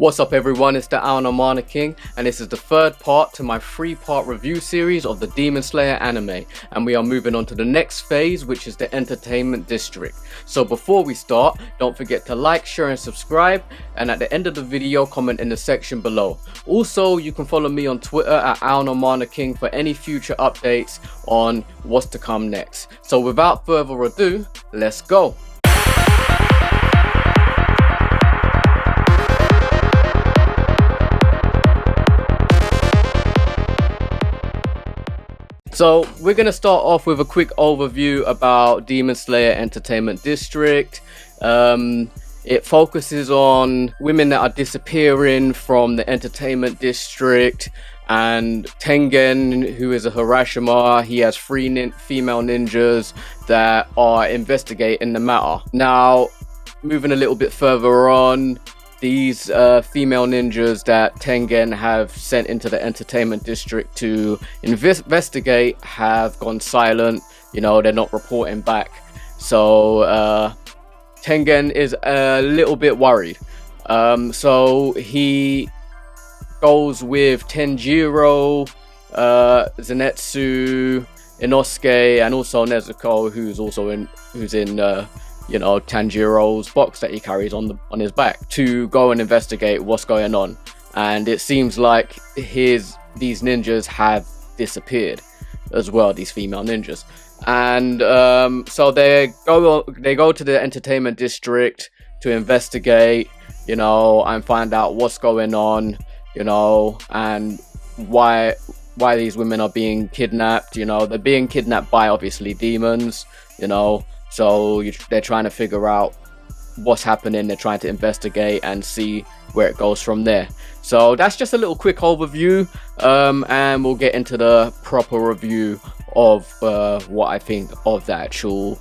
What's up everyone, it's the Aonomana King, and this is the third part to my 3-part review series of the Demon Slayer anime, and we are moving on to the next phase, which is the Entertainment District. So before we start, don't forget to like, share and subscribe, and at the end of the video comment in the section below. Also, you can follow me on Twitter at Aonomana King for any future updates on what's to come next. So without further ado, let's go! So we're going to start off with a quick overview about Demon Slayer Entertainment District. It focuses on women that are disappearing from the Entertainment District, and Tengen, who is a Hirashima, he has 3 female ninjas that are investigating the matter. Now, moving a little bit further on, these female ninjas that Tengen have sent into the Entertainment District to investigate have gone silent. You know, they're not reporting back. So Tengen is a little bit worried. So he goes with Tenjiro, Zenitsu, Inosuke, and also Nezuko, who's in you know, Tanjiro's box that he carries on his back, to go and investigate what's going on. And it seems like these ninjas have disappeared as well, these female ninjas. And so they go to the Entertainment District to investigate, you know, and find out what's going on, you know, and why these women are being kidnapped. You know, they're being kidnapped by obviously demons, you know. So they're trying to figure out what's happening. They're trying to investigate and see where it goes from there. So that's just a little quick overview, and we'll get into the proper review of what I think of the actual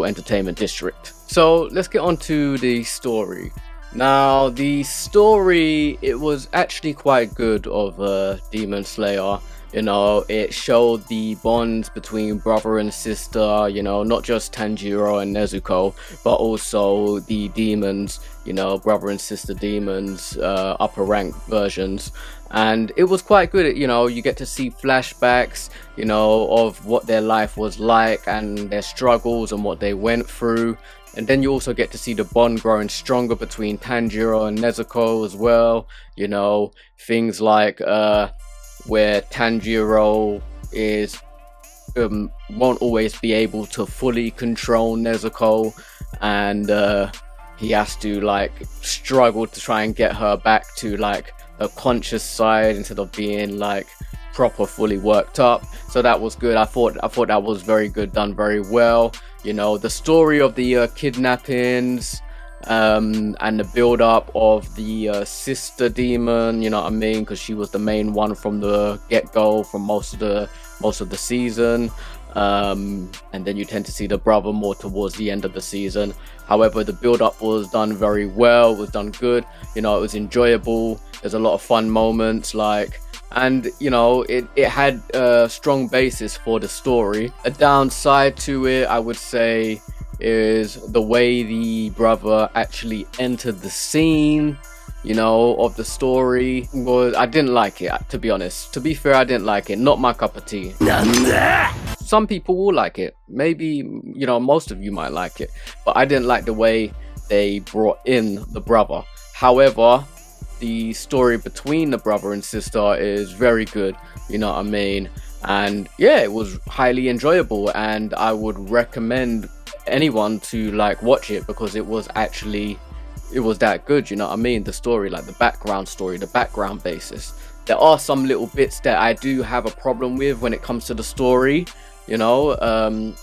Entertainment District. So let's get on to the story. Now, the story, it was actually quite good of Demon Slayer. You know, it showed the bonds between brother and sister, you know, not just Tanjiro and Nezuko, but also the demons, you know, brother and sister demons, upper rank versions. And it was quite good. You know, you get to see flashbacks, you know, of what their life was like and their struggles and what they went through. And then you also get to see the bond growing stronger between Tanjiro and Nezuko as well. You know, things like where Tanjiro won't always be able to fully control Nezuko, and he has to like struggle to try and get her back to like a conscious side instead of being like proper fully worked up. So that was good. I thought that was very good, done very well. You know, the story of the kidnappings and the build up of the sister demon, you know what I mean, because she was the main one from the get-go from most of the season, and then you tend to see the brother more towards the end of the season. However, the build up was done very well, was done good, you know, it was enjoyable. There's a lot of fun moments, like, and you know, it had a strong basis for the story. A downside to it, I would say, is the way the brother actually entered the scene, you know, of the story. Well, I didn't like it, to be honest. To be fair, I didn't like it. Not my cup of tea. Some people will like it. Maybe, you know, most of you might like it. But I didn't like the way they brought in the brother. However, the story between the brother and sister is very good, you know what I mean? And yeah, it was highly enjoyable, and I would recommend anyone to like watch it, because it was that good, you know what I mean? The story, like the background story, the background basis. There are some little bits that I do have a problem with when it comes to the story, you know,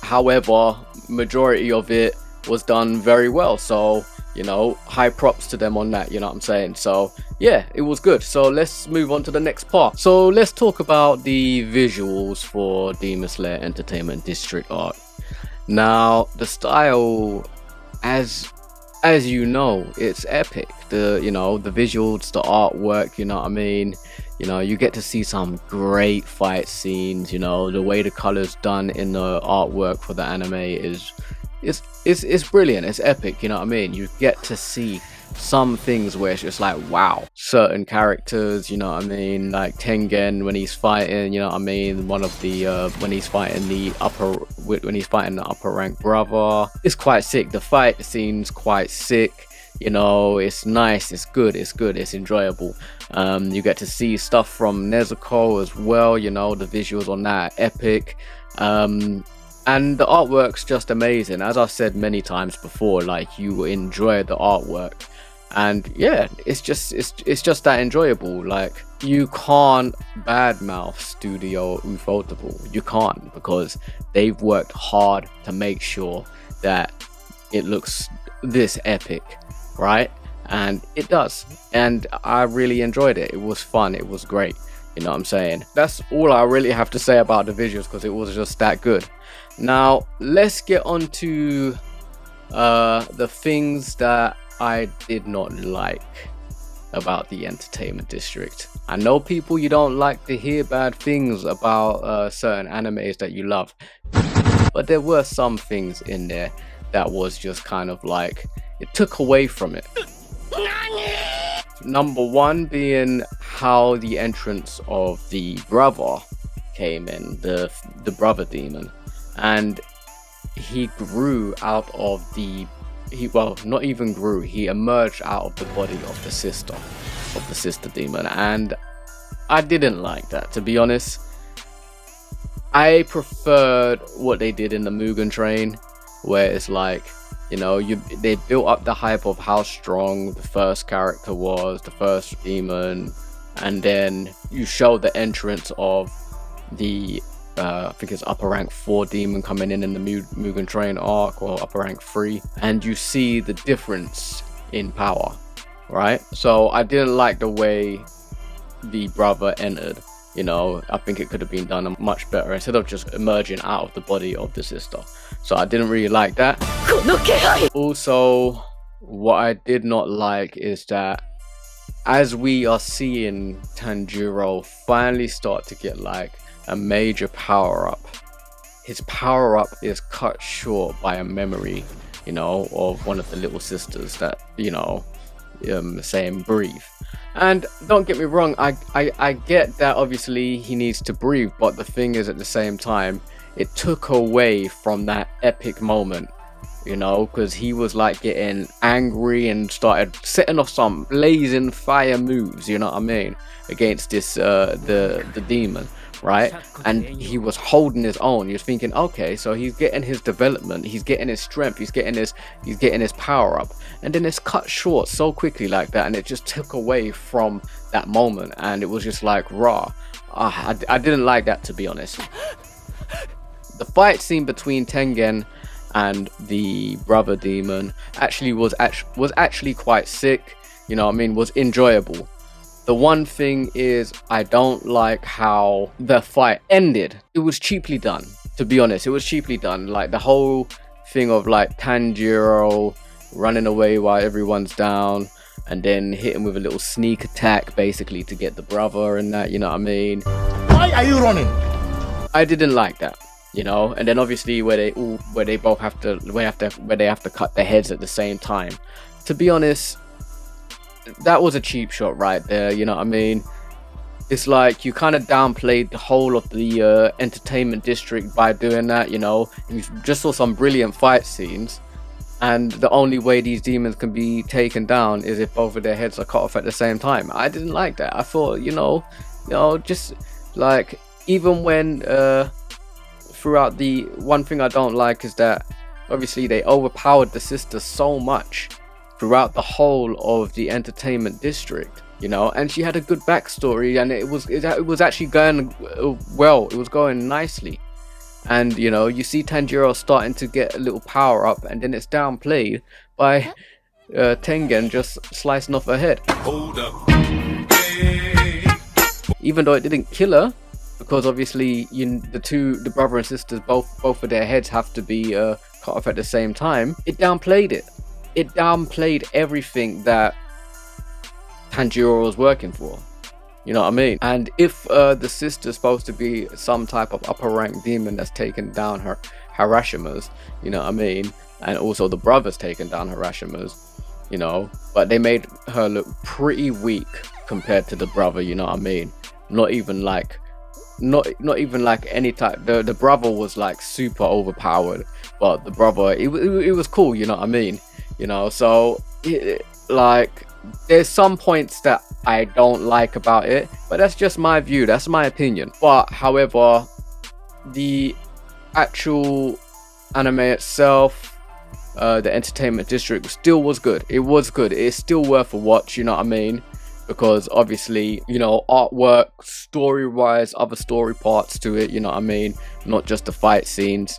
however, majority of it was done very well. So, you know, high props to them on that, you know what I'm saying? So yeah, it was good. So let's move on to the next part. So let's talk about the visuals for Demon Slayer Entertainment District art. Now, the style, as you know, it's epic. The visuals, the artwork, you know what I mean? You know, you get to see some great fight scenes. You know, the way the colors done in the artwork for the anime is brilliant. It's epic, you know what I mean? You get to see some things where it's just like, wow. Certain characters, you know what I mean, like Tengen when he's fighting, you know what I mean, one of the when he's fighting the upper rank brother, it's quite sick. The fight scene's quite sick, you know, it's nice, it's good, it's enjoyable. You get to see stuff from Nezuko as well, you know, the visuals on that are epic. And the artwork's just amazing. As I've said many times before, like, you enjoy the artwork, and yeah, it's just that enjoyable. Like, you can't badmouth Studio Ufotable, you can't, because they've worked hard to make sure that it looks this epic, right? And it does, and I really enjoyed it. It was fun, it was great, you know what I'm saying? That's all I really have to say about the visuals, because it was just that good. Now let's get on to the things that I did not like about the entertainment district. I know people, you don't like to hear bad things about certain animes that you love, but there were some things in there that was just kind of like, it took away from it. Number one being how the entrance of the brother came in, the brother demon, and he grew out of the, not even grew, he emerged out of the body of the sister demon, and I didn't like that, to be honest. I preferred what they did in the Mugen Train, where it's like, you know, they built up the hype of how strong the first character was, the first demon, and then you show the entrance of the I think it's upper rank 4 demon coming in the Mugen Train arc, or upper rank 3, and you see the difference in power, right? So I didn't like the way the brother entered, you know. I think it could have been done much better instead of just emerging out of the body of the sister. So I didn't really like that. Also, what I did not like is that as we are seeing Tanjiro finally start to get like a major power up, his power up is cut short by a memory, you know, of one of the little sisters that, you know, saying breathe. And don't get me wrong, I get that obviously he needs to breathe, but the thing is, at the same time, it took away from that epic moment, you know, because he was like getting angry and started setting off some blazing fire moves, you know what I mean, against this the demon, right? And he was holding his own. You're thinking, okay, so he's getting his development, he's getting his strength, he's getting his power up, and then it's cut short so quickly like that, and it just took away from that moment, and it was just like raw. I didn't like that, to be honest. The fight scene between Tengen and the brother demon was actually quite sick, you know what I mean, was enjoyable. The one thing is, I don't like how the fight ended. It was cheaply done, to be honest. It was cheaply done. Like, the whole thing of like Tanjiro running away while everyone's down, and then hitting with a little sneak attack basically to get the brother and that, you know what I mean. Why are you running? I didn't like that, you know. And then obviously where they have to cut their heads at the same time. To be honest, that was a cheap shot right there, you know what I mean. It's like you kind of downplayed the whole of the entertainment district by doing that, you know. You just saw some brilliant fight scenes, and the only way these demons can be taken down is if both of their heads are cut off at the same time. I didn't like that. I thought, you know, just like, even when throughout the one thing I don't like is that obviously they overpowered the sister so much throughout the whole of the entertainment district, you know, and she had a good backstory, and it was actually going well, it was going nicely. And you know, you see Tanjiro starting to get a little power up, and then it's downplayed by Tengen just slicing off her head. Hold up. Even though it didn't kill her, because obviously the brother and sisters, both of their heads have to be cut off at the same time. It downplayed it. It downplayed everything that Tanjiro was working for, you know what I mean. And if the sister's supposed to be some type of upper rank demon that's taken down her Harashimas, you know what I mean, and also the brother's taken down Harashimas, you know, but they made her look pretty weak compared to the brother, you know what I mean? Not even like any type. The brother was like super overpowered, but the brother, it was cool, you know what I mean? You know, so like there's some points that I don't like about it, but that's just my view, that's my opinion. But however, the actual anime itself, the entertainment district still was good. It was good. It's still worth a watch, you know what I mean? Because obviously, you know, artwork, story wise, other story parts to it, you know what I mean, not just the fight scenes,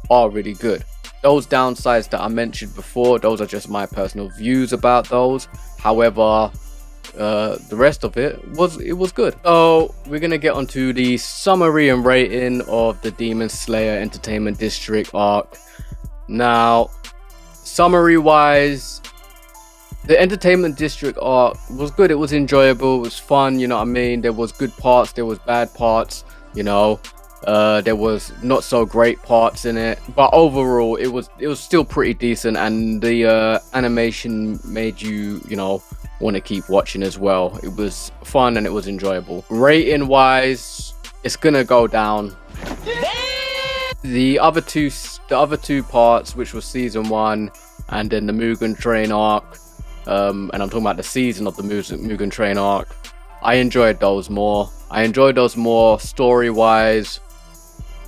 are really good. Those downsides that I mentioned before, those are just my personal views about those. However, the rest of it was good. So we're gonna get onto the summary and rating of the Demon Slayer Entertainment District arc. Now, summary wise, the Entertainment District arc was good. It was enjoyable, it was fun, you know what I mean? There was good parts, there was bad parts, you know. There was not so great parts in it, but overall it was still pretty decent, and the animation made you know, want to keep watching as well. It was fun and it was enjoyable. Rating wise, it's gonna go down. The other two parts, which was season 1 and then the Mugen Train arc, and I'm talking about the season of the Mugen Train arc, I enjoyed those more. Story wise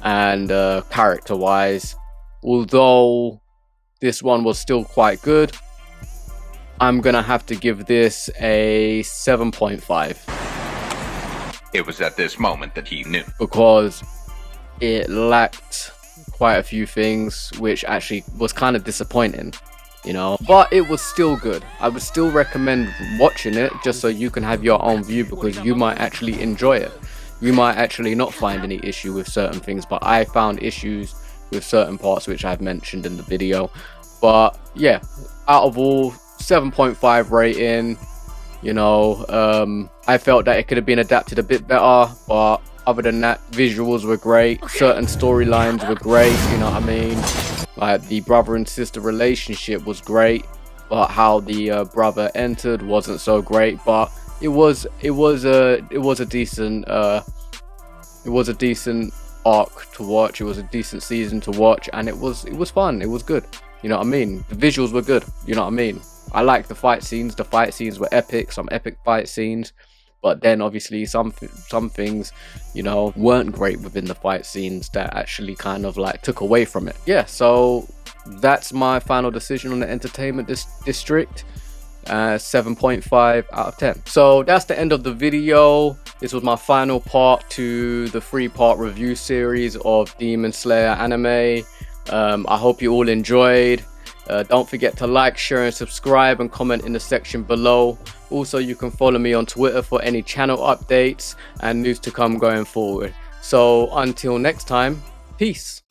and character wise. Although this one was still quite good, I'm gonna have to give this a 7.5. It was at this moment that he knew, because it lacked quite a few things, which actually was kind of disappointing, you know, but it was still good. I would still recommend watching it, just so you can have your own view, because you might actually enjoy it. You might actually not find any issue with certain things, but I found issues with certain parts which I've mentioned in the video. But yeah, out of all, 7.5 rating. You know, I felt that it could have been adapted a bit better, but other than that, visuals were great, certain storylines were great, you know what I mean? Like the brother and sister relationship was great, but how the brother entered wasn't so great. But it was a decent arc to watch. It was a decent season to watch, and it was fun. It was good. You know what I mean? The visuals were good. You know what I mean? I like the fight scenes. The fight scenes were epic. Some epic fight scenes. But then obviously some things, you know, weren't great within the fight scenes that actually kind of like took away from it. Yeah, so that's my final decision on the Entertainment District. 7.5 out of 10. So that's the end of the video. This was my final part to the 3-part review series of Demon Slayer anime. I hope you all enjoyed. Don't forget to like, share and subscribe, and comment in the section below. Also, you can follow me on Twitter for any channel updates and news to come going forward. So until next time, peace.